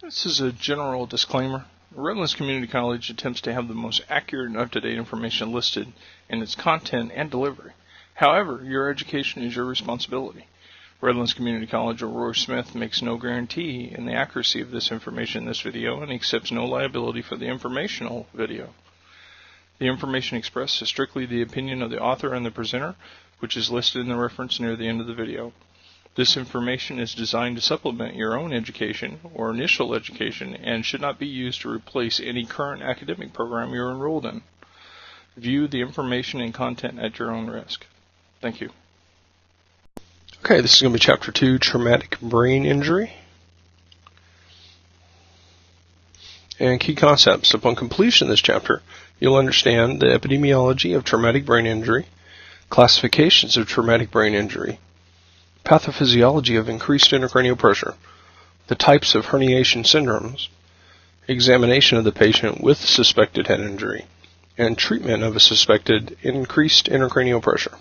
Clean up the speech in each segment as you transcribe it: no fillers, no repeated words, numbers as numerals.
This is a general disclaimer. Redlands Community College attempts to have the most accurate and up-to-date information listed in its content and delivery. However, your education is your responsibility. Redlands Community College or Roy Smith makes no guarantee in the accuracy of this information in this video and accepts no liability for the informational video. The information expressed is strictly the opinion of the author and the presenter, which is listed in the reference near the end of the video. This information is designed to supplement your own education or initial education and should not be used to replace any current academic program you're enrolled in. View the information and content at your own risk. Thank you. Okay, this is going to be Chapter 2, Traumatic Brain Injury. And key concepts. Upon completion of this chapter, you'll understand the epidemiology of traumatic brain injury, classifications of traumatic brain injury, pathophysiology of increased intracranial pressure, the types of herniation syndromes, examination of the patient with suspected head injury, and treatment of a suspected increased intracranial pressure.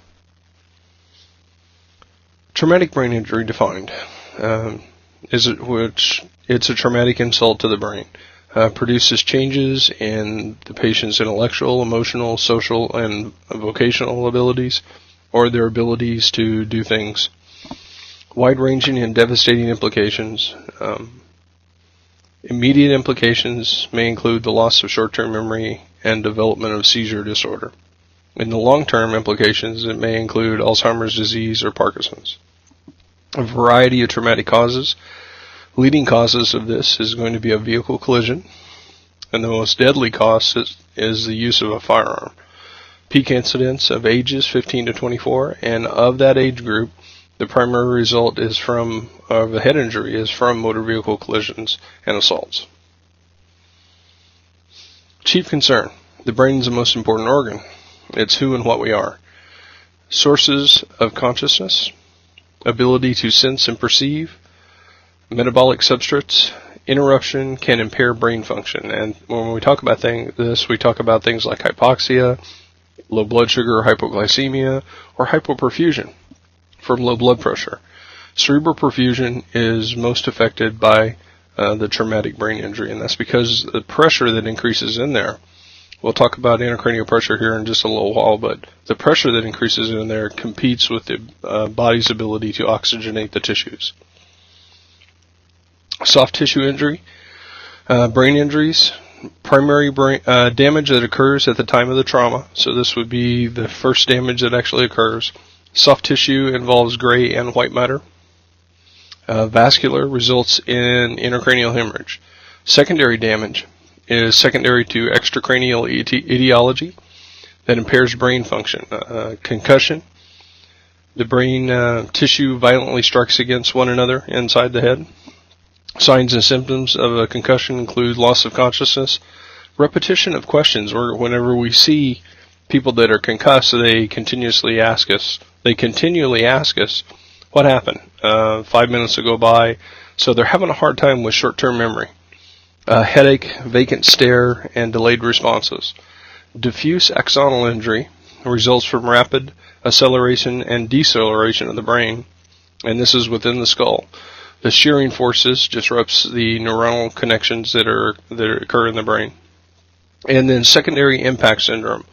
Traumatic brain injury defined. It's a traumatic insult to the brain. Produces changes in the patient's intellectual, emotional, social, and vocational abilities, or their abilities to do things. Wide-ranging and devastating implications. Immediate implications may include the loss of short-term memory and development of seizure disorder. In the long-term implications, it may include Alzheimer's disease or Parkinson's. A variety of traumatic causes. Leading causes of this is going to be a vehicle collision, and the most deadly cause is the use of a firearm. Peak incidence of ages 15 to 24, and of that age group, the primary result is of a head injury is from motor vehicle collisions and assaults. Chief concern. The brain is the most important organ. It's who and what we are. Sources of consciousness, ability to sense and perceive, metabolic substrates. Interruption can impair brain function. And when we talk about this, we talk about things like hypoxia, low blood sugar, hypoglycemia, or hypoperfusion from low blood pressure. Cerebral perfusion is most affected by the traumatic brain injury, and that's because the pressure that increases in there. We'll talk about intracranial pressure here in just a little while, but the pressure that increases in there competes with the body's ability to oxygenate the tissues. Soft tissue injury, brain injuries, primary brain damage that occurs at the time of the trauma. So this would be the first damage that actually occurs. Soft tissue involves gray and white matter. Vascular results in intracranial hemorrhage. Secondary damage is secondary to extracranial etiology that impairs brain function. Concussion. The brain tissue violently strikes against one another inside the head. Signs and symptoms of a concussion include loss of consciousness, repetition of questions, or whenever we see people that are concussed, they continually ask us, what happened? 5 minutes will go by, so they're having a hard time with short-term memory. Headache, vacant stare, and delayed responses. Diffuse axonal injury results from rapid acceleration and deceleration of the brain, and this is within the skull. The shearing forces disrupts the neuronal connections that occur in the brain. And then secondary impact syndrome.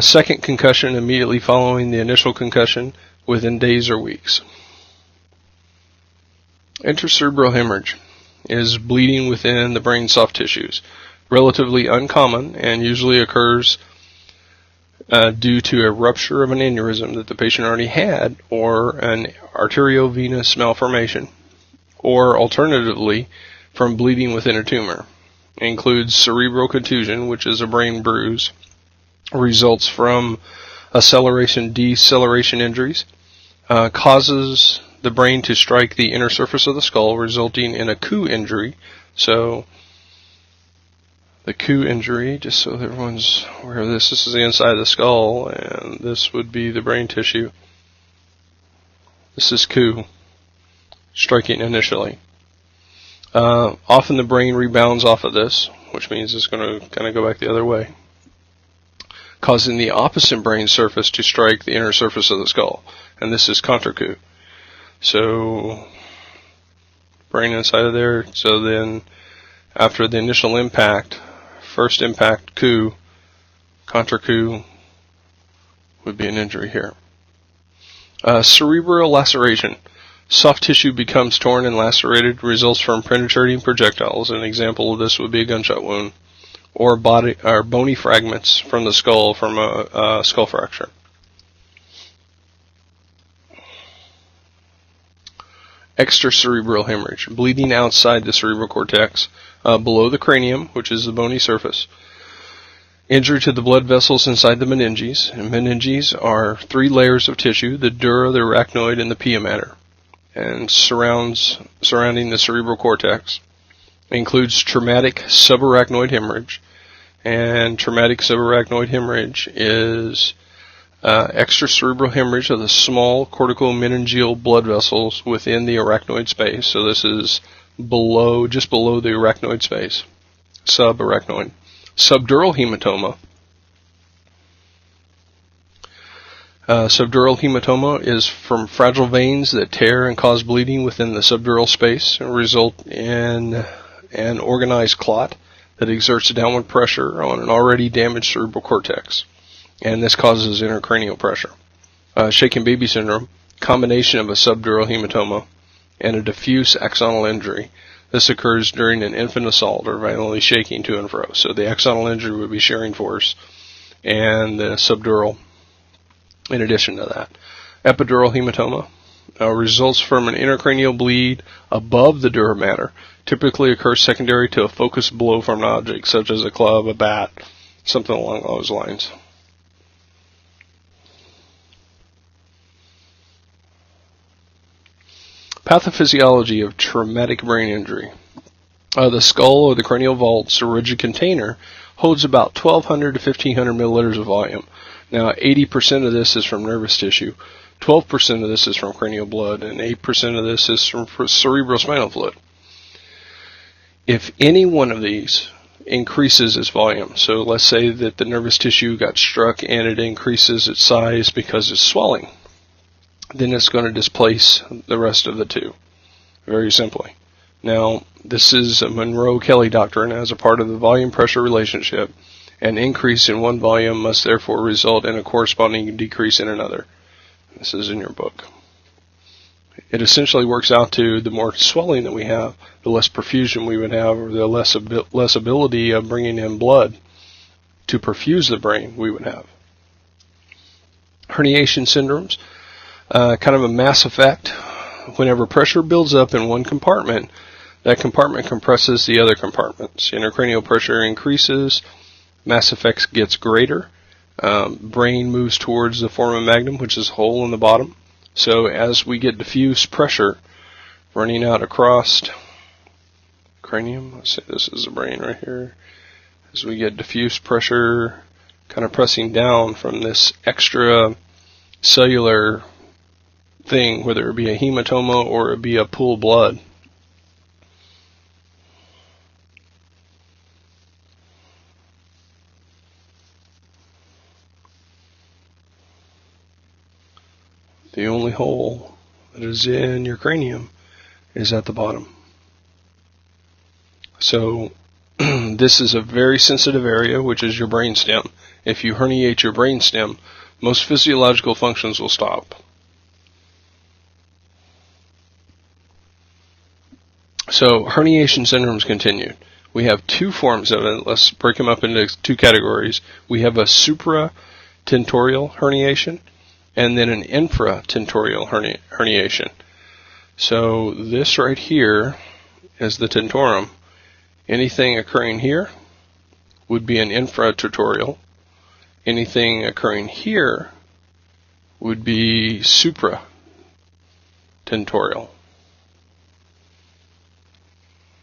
Second concussion immediately following the initial concussion within days or weeks. Intracerebral hemorrhage is bleeding within the brain soft tissues. Relatively uncommon and usually occurs due to a rupture of an aneurysm that the patient already had, or an arteriovenous malformation, or alternatively from bleeding within a tumor. It includes cerebral contusion, which is a brain bruise, results from acceleration-deceleration injuries, causes the brain to strike the inner surface of the skull, resulting in a coup injury. So the coup injury, just so everyone's aware of this is the inside of the skull, and this would be the brain tissue. This is coup, striking initially. Often the brain rebounds off of this, which means it's going to kind of go back the other way, causing the opposite brain surface to strike the inner surface of the skull, and this is contre coup. So brain inside of there. So then, after the initial impact, first impact coup, contra coup, would be an injury here. Cerebral laceration. Soft tissue becomes torn and lacerated, results from penetrating projectiles. An example of this would be a gunshot wound, or bony fragments from the skull from a skull fracture. Extracerebral hemorrhage. Bleeding outside the cerebral cortex, below the cranium, which is the bony surface. Injury to the blood vessels inside the meninges. And meninges are 3 layers of tissue, the dura, the arachnoid, and the pia mater, and surrounding the cerebral cortex. It includes traumatic subarachnoid hemorrhage, and traumatic subarachnoid hemorrhage is extracerebral hemorrhage of the small corticomeningeal blood vessels within the arachnoid space. So this is just below the arachnoid space, subarachnoid. Subdural hematoma. Subdural hematoma is from fragile veins that tear and cause bleeding within the subdural space and result in an organized clot that exerts downward pressure on an already damaged cerebral cortex, and this causes intracranial pressure. Shaken baby syndrome, combination of a subdural hematoma and a diffuse axonal injury. This occurs during an infant assault or violently shaking to and fro. So the axonal injury would be shearing force, and the subdural in addition to that. Epidural hematoma results from an intracranial bleed above the dura mater. Typically occurs secondary to a focused blow from an object, such as a club, a bat, something along those lines. Pathophysiology of traumatic brain injury. The skull or the cranial vault's rigid container holds about 1,200 to 1,500 milliliters of volume. Now, 80% of this is from nervous tissue, 12% of this is from cranial blood, and 8% of this is from cerebrospinal fluid. If any one of these increases its volume, so let's say that the nervous tissue got struck and it increases its size because it's swelling, then it's going to displace the rest of the two, very simply. Now, this is a Monroe-Kelly doctrine as a part of the volume-pressure relationship. An increase in one volume must therefore result in a corresponding decrease in another. This is in your book. It essentially works out to the more swelling that we have, the less perfusion we would have, or the less ability of bringing in blood to perfuse the brain we would have. Herniation syndromes. Kind of a mass effect. Whenever pressure builds up in one compartment, that compartment compresses the other compartments. Intracranial pressure increases, mass effect gets greater, brain moves towards the foramen magnum, which is a hole in the bottom. So as we get diffuse pressure running out across cranium, let's say this is the brain right here, as we get diffuse pressure kind of pressing down from this extra cellular thing, whether it be a hematoma or it be a pool of blood. The only hole that is in your cranium is at the bottom. So this is a very sensitive area, which is your brainstem. If you herniate your brainstem, most physiological functions will stop. So herniation syndromes continued. We have two forms of it. Let's break them up into two categories. We have a supratentorial herniation and then an infratentorial herniation. So this right here is the tentorium. Anything occurring here would be an infratentorial. Anything occurring here would be supratentorial.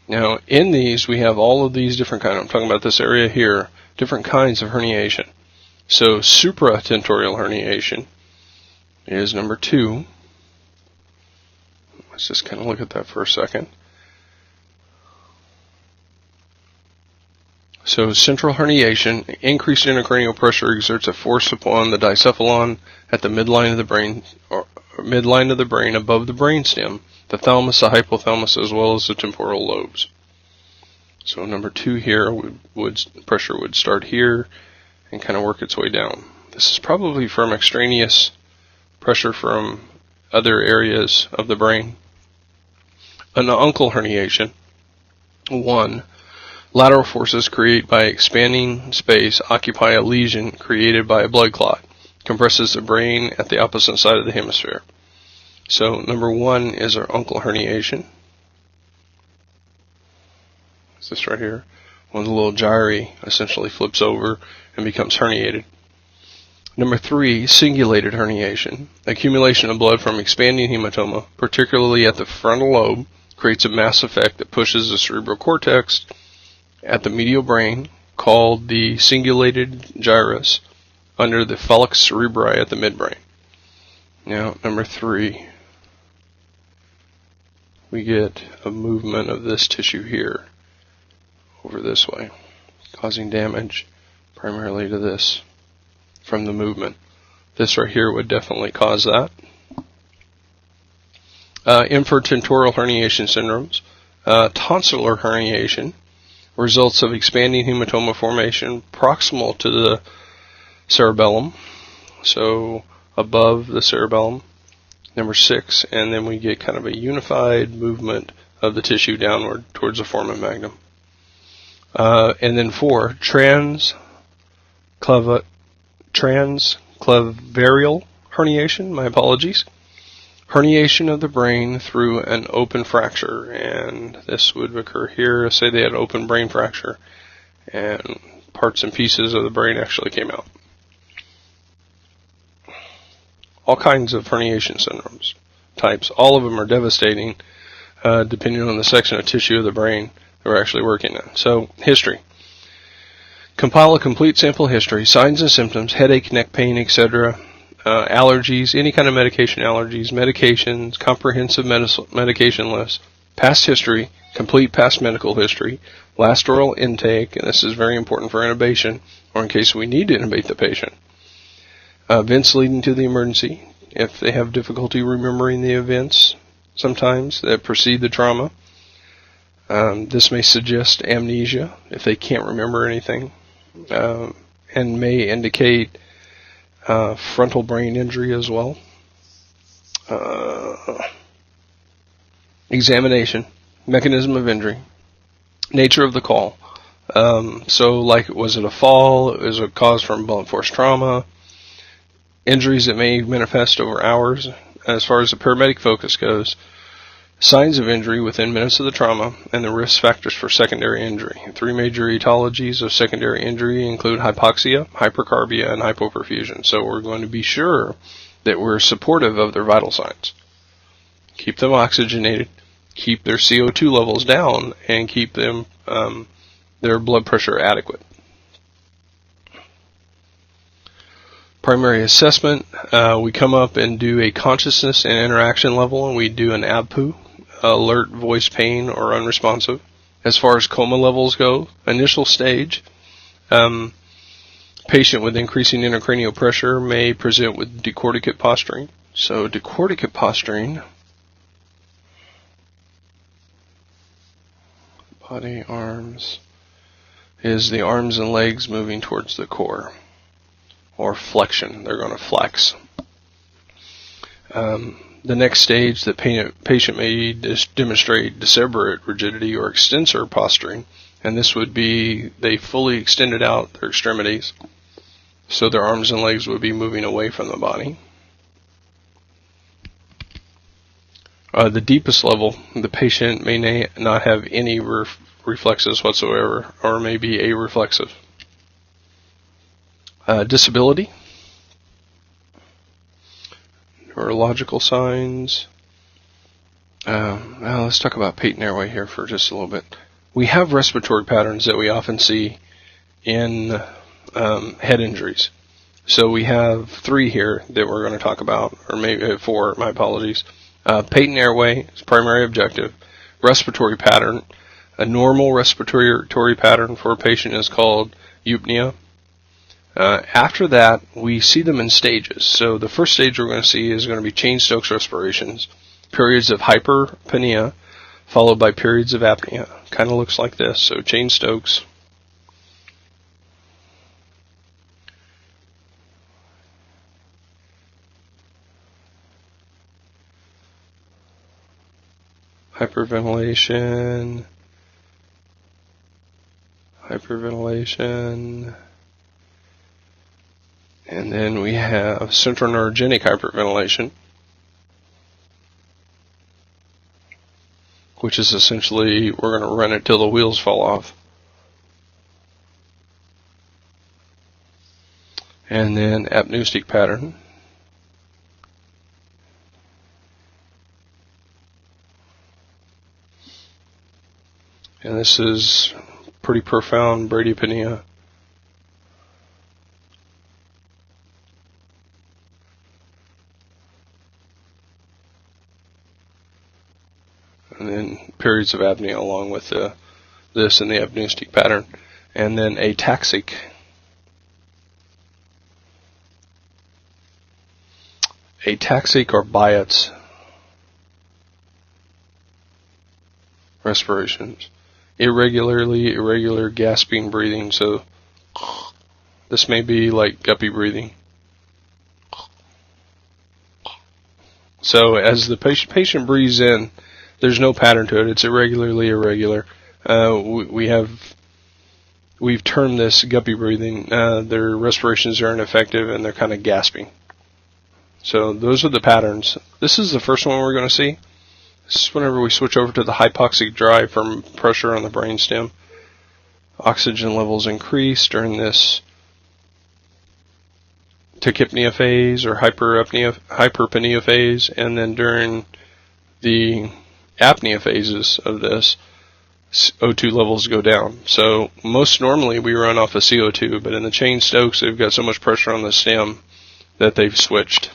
Now, in these, we have all of these different kinds. I'm talking about this area here, different kinds of herniation. So, supratentorial herniation is number 2. Let's just kind of look at that for a second. So, central herniation, increased intracranial pressure exerts a force upon the dicephalon at the midline of the brain, or midline of the brain above the brainstem. the thalamus, the hypothalamus, as well as the temporal lobes. So number 2 here, pressure would start here and kind of work its way down. This is probably from extraneous pressure from other areas of the brain. An uncal herniation. 1. Lateral forces created by expanding space occupy a lesion created by a blood clot. Compresses the brain at the opposite side of the hemisphere. So number 1 is our uncal herniation. Is this right here? When the little gyri essentially flips over and becomes herniated. Number 3, cingulated herniation. Accumulation of blood from expanding hematoma, particularly at the frontal lobe, creates a mass effect that pushes the cerebral cortex at the medial brain, called the cingulated gyrus, under the falx cerebri at the midbrain. Now, number 3, we get a movement of this tissue here over this way, causing damage primarily to this from the movement. This right here would definitely cause that. Infertentorial herniation syndromes. Tonsillar herniation results of expanding hematoma formation proximal to the cerebellum, so above the cerebellum. Number 6, and then we get kind of a unified movement of the tissue downward towards the foramen magnum. And then 4, transclavarial herniation, my apologies. Herniation of the brain through an open fracture, and this would occur here. Say they had an open brain fracture, and parts and pieces of the brain actually came out. All kinds of herniation syndromes types. All of them are devastating, depending on the section of tissue of the brain that we're actually working on. So, history. Compile a complete sample history, signs and symptoms, headache, neck pain, etc., allergies, any kind of medication allergies, medications, comprehensive medication list, past history, complete past medical history, last oral intake, and this is very important for intubation, or in case we need to intubate the patient. Events leading to the emergency, if they have difficulty remembering the events, sometimes, that precede the trauma. This may suggest amnesia, if they can't remember anything, and may indicate frontal brain injury as well. Examination, mechanism of injury, nature of the call. So, like, was it a fall? Is it a cause from blunt force trauma? Injuries that may manifest over hours. As far as the paramedic focus goes, signs of injury within minutes of the trauma, and the risk factors for secondary injury. 3 major etiologies of secondary injury include hypoxia, hypercarbia, and hypoperfusion. So we're going to be sure that we're supportive of their vital signs. Keep them oxygenated, keep their CO2 levels down, and keep them their blood pressure adequate. Primary assessment, we come up and do a consciousness and interaction level, and we do an ABPU, alert, voice, pain, or unresponsive. As far as coma levels go, initial stage, patient with increasing intracranial pressure may present with decorticate posturing. So decorticate posturing, body, arms, is the arms and legs moving towards the core. Or flexion, they're going to flex. The next stage, the patient may demonstrate decerebrate rigidity or extensor posturing, and this would be they fully extended out their extremities, so their arms and legs would be moving away from the body. The deepest level, the patient may not have any reflexes whatsoever, or may be areflexive. Disability, neurological signs. Now let's talk about patent airway here for just a little bit. We have respiratory patterns that we often see in head injuries. So we have 3 here that we're going to talk about, or maybe 4, my apologies. Patent airway is primary objective. Respiratory pattern. A normal respiratory pattern for a patient is called eupnea. After that, we see them in stages. So the first stage we're going to see is going to be Cheyne-Stokes respirations. periods of hyperpnea, followed by periods of apnea. Kind of looks like this. So Cheyne-Stokes. Hyperventilation. And then we have central neurogenic hyperventilation, which is essentially we're going to run it till the wheels fall off. And then apneustic pattern. And this is pretty profound bradyapnea. And then periods of apnea along with this and the apneustic pattern. And then ataxic. Ataxic or Biot's respirations. Irregular gasping breathing. So this may be like guppy breathing. So as the patient breathes in, there's no pattern to it. It's irregular. We've termed this guppy breathing. Their respirations are ineffective and they're kind of gasping. So those are the patterns. This is the first one we're going to see. This is whenever we switch over to the hypoxic drive from pressure on the brainstem. Oxygen levels increase during this tachypnea phase or hyperpnea phase, and then during the apnea phases of this, O2 levels go down. So most normally we run off of CO2, but in the Cheyne-Stokes they've got so much pressure on the stem that they've switched.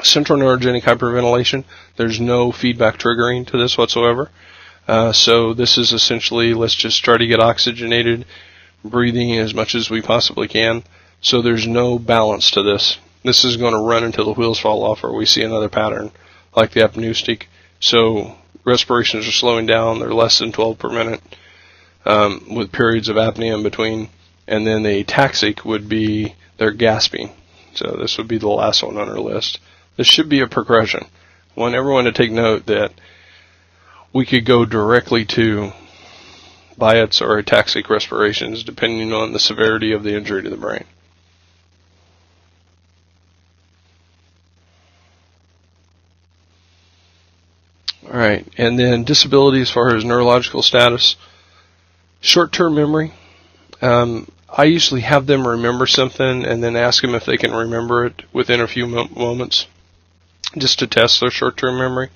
Central neurogenic hyperventilation, there's no feedback triggering to this whatsoever. So this is essentially, let's just try to get oxygenated breathing as much as we possibly can. So there's no balance to this. This is going to run until the wheels fall off or we see another pattern like the apneustic. So respirations are slowing down. They're less than 12 per minute with periods of apnea in between. And then the ataxic would be they're gasping. So this would be the last one on our list. This should be a progression. I want everyone to take note that we could go directly to Biot's or ataxic respirations depending on the severity of the injury to the brain. Alright, and then disability as far as neurological status. Short-term memory. I usually have them remember something and then ask them if they can remember it within a few moments, just to test their short-term memory.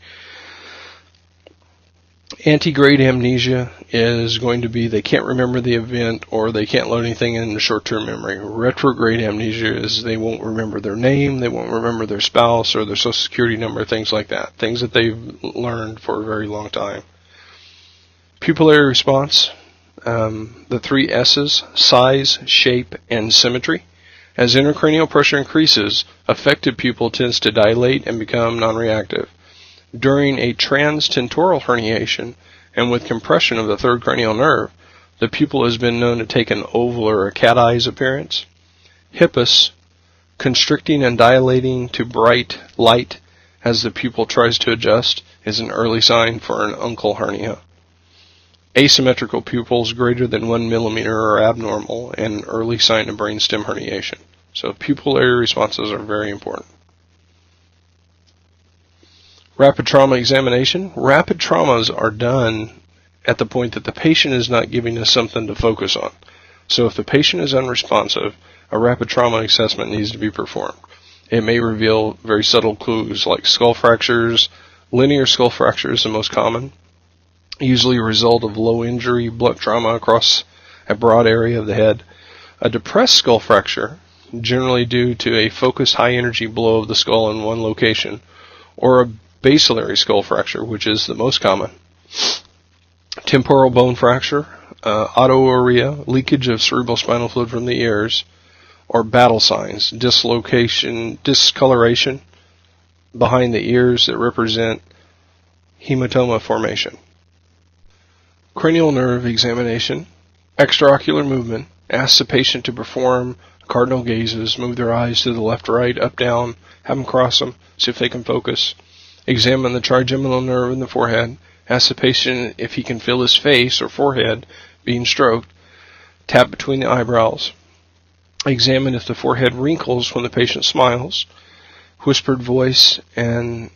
Antegrade amnesia is going to be they can't remember the event or they can't load anything in the short-term memory. Retrograde amnesia is they won't remember their name, they won't remember their spouse or their social security number, things like that. Things that they've learned for a very long time. Pupillary response. The 3 S's, size, shape, and symmetry. As intracranial pressure increases, affected pupil tends to dilate and become non-reactive. During a transtentorial herniation and with compression of the third cranial nerve, the pupil has been known to take an oval or a cat eyes appearance. Hippus, constricting and dilating to bright light as the pupil tries to adjust, is an early sign for an uncal hernia. Asymmetrical pupils greater than 1 millimeter are abnormal and an early sign of brainstem herniation. So pupillary responses are very important. Rapid trauma examination. Rapid traumas are done at the point that the patient is not giving us something to focus on. So if the patient is unresponsive, a rapid trauma assessment needs to be performed. It may reveal very subtle clues like skull fractures. Linear skull fracture is the most common, usually a result of low injury, blunt trauma across a broad area of the head. A depressed skull fracture, generally due to a focused high-energy blow of the skull in one location, or a basilar skull fracture, which is the most common. Temporal bone fracture, autouria, leakage of cerebral spinal fluid from the ears, or battle signs, dislocation, discoloration behind the ears that represent hematoma formation. Cranial nerve examination. Extraocular movement. Ask the patient to perform cardinal gazes, move their eyes to the left, right, up, down, have them cross them, see if they can focus. Examine the trigeminal nerve in the forehead. Ask the patient if he can feel his face or forehead being stroked. Tap between the eyebrows. Examine if the forehead wrinkles when the patient smiles. Whispered voice and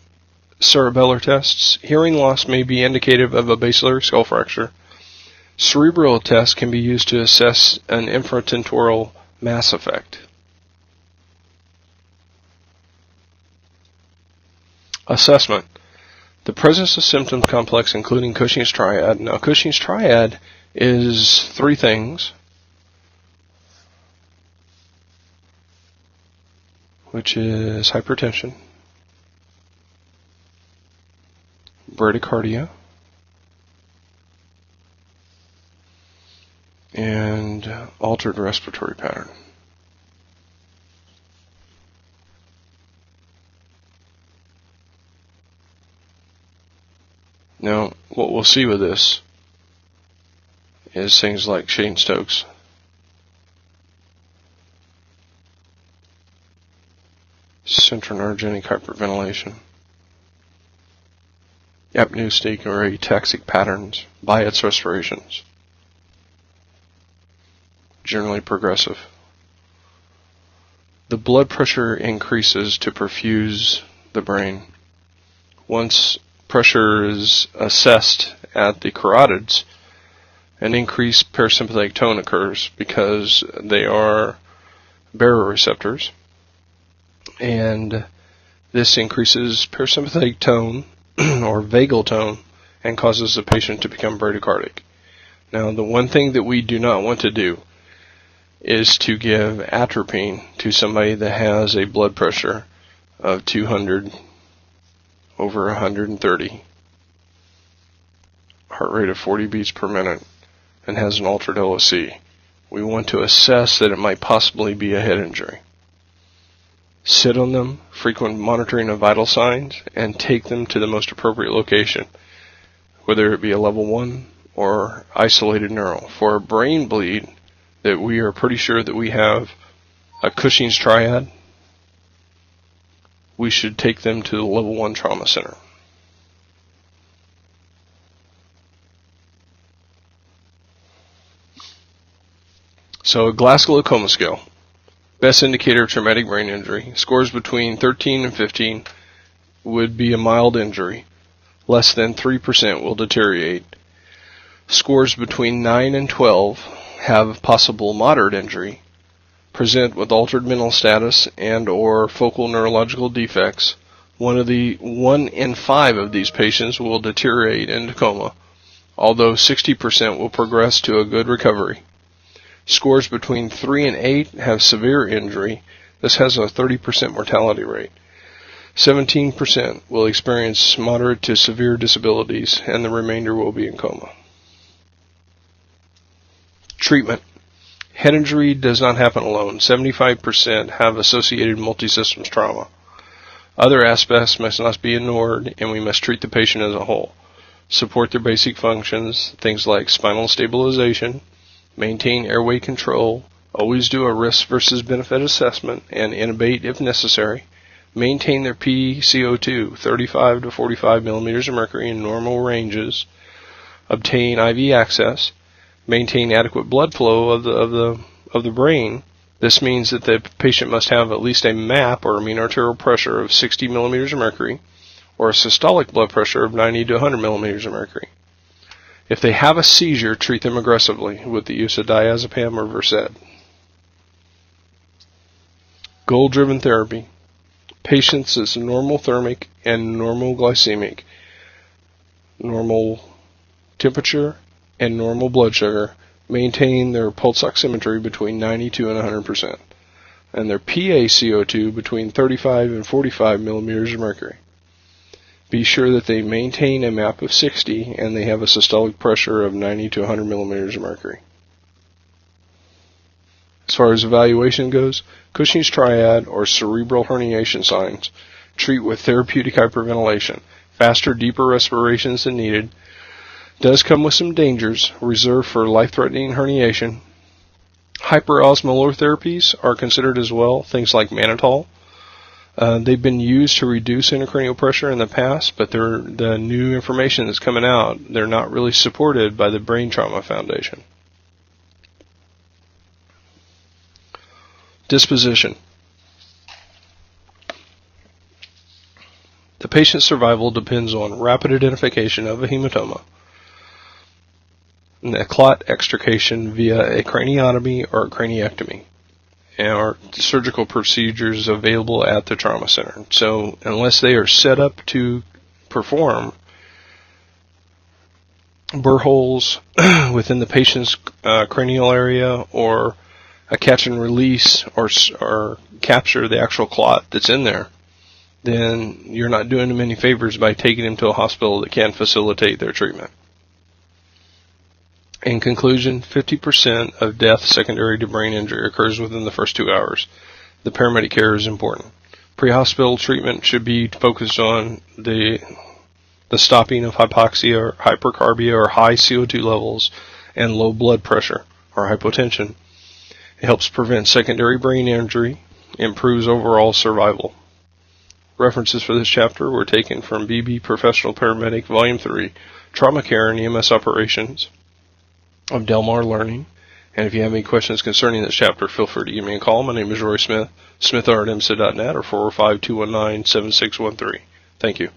cerebellar tests. Hearing loss may be indicative of a basilar skull fracture. Cerebral tests can be used to assess an infratemporal mass effect. Assessment. The presence of symptoms complex including Cushing's triad. Now, Cushing's triad is three things, which is hypertension, bradycardia, and altered respiratory pattern. Now, what we'll see with this is things like Shane-Stokes, centroneurogenic hyperventilation, apneustic or ataxic patterns, Biot's respirations, generally progressive. The blood pressure increases to perfuse the brain. Once pressure is assessed at the carotids, an increased parasympathetic tone occurs because they are baroreceptors, and this increases parasympathetic tone or vagal tone and causes the patient to become bradycardic. Now, the one thing that we do not want to do is to give atropine to somebody that has a blood pressure of 200 over 130, heart rate of 40 beats per minute, and has an altered LOC. We want to assess that it might possibly be a head injury. Sit on them, frequent monitoring of vital signs, and take them to the most appropriate location, whether it be a level 1 or isolated neuro. For a brain bleed that we are pretty sure that we have a Cushing's triad, we should take them to the level 1 trauma center. So a Glasgow Coma Scale, best indicator of traumatic brain injury. Scores between 13 and 15 would be a mild injury. Less than 3% will deteriorate. Scores between 9 and 12 have possible moderate injury, present with altered mental status and or focal neurological defects. 1 in 5 of these patients will deteriorate into coma, although 60% will progress to a good recovery. Scores between 3 and 8 have severe injury. This has a 30% mortality rate. 17% will experience moderate to severe disabilities, and the remainder will be in coma. Treatment. Head injury does not happen alone. 75% have associated multisystems trauma. Other aspects must not be ignored, and we must treat the patient as a whole. Support their basic functions, things like spinal stabilization, maintain airway control, always do a risk versus benefit assessment, and intubate if necessary. Maintain their PCO2, 35 to 45 millimeters of mercury in normal ranges. Obtain IV access. Maintain adequate blood flow of the brain. This means that the patient must have at least a MAP or mean arterial pressure of 60 millimeters of mercury, or a systolic blood pressure of 90 to 100 millimeters of mercury. If they have a seizure, treat them aggressively with the use of diazepam or Versed. Goal-driven therapy. Patients is normal thermic and normal glycemic, normal temperature, and normal blood sugar. Maintain their pulse oximetry between 92 and 100%, and their PaCO2 between 35 and 45 millimeters of mercury. Be sure that they maintain a MAP of 60 and they have a systolic pressure of 90 to 100 millimeters of mercury. As far as evaluation goes, Cushing's triad or cerebral herniation signs treat with therapeutic hyperventilation. faster, deeper respirations than needed. Does come with some dangers reserved for life-threatening herniation. Hyperosmolar therapies are considered as well, things like mannitol. They've been used to reduce intracranial pressure in the past, but the new information that's coming out, they're not really supported by the Brain Trauma Foundation. Disposition. The patient's survival depends on rapid identification of a hematoma, and a clot extrication via a craniotomy or a craniectomy, or surgical procedures available at the trauma center. So unless they are set up to perform burr holes within the patient's cranial area, or a catch and release, or capture the actual clot that's in there, then you're not doing them any favors by taking them to a hospital that can facilitate their treatment. In conclusion, 50% of death secondary to brain injury occurs within the first 2 hours. The paramedic care is important. Pre-hospital treatment should be focused on the stopping of hypoxia or hypercarbia or high CO2 levels and low blood pressure or hypotension. It helps prevent secondary brain injury, improves overall survival. References for this chapter were taken from BB Professional Paramedic Volume 3, Trauma Care and EMS Operations of Delmar Learning. And if you have any questions concerning this chapter, feel free to give me a call. My name is Roy Smith, smith@emsa.net, or 405-219-7613. Thank you.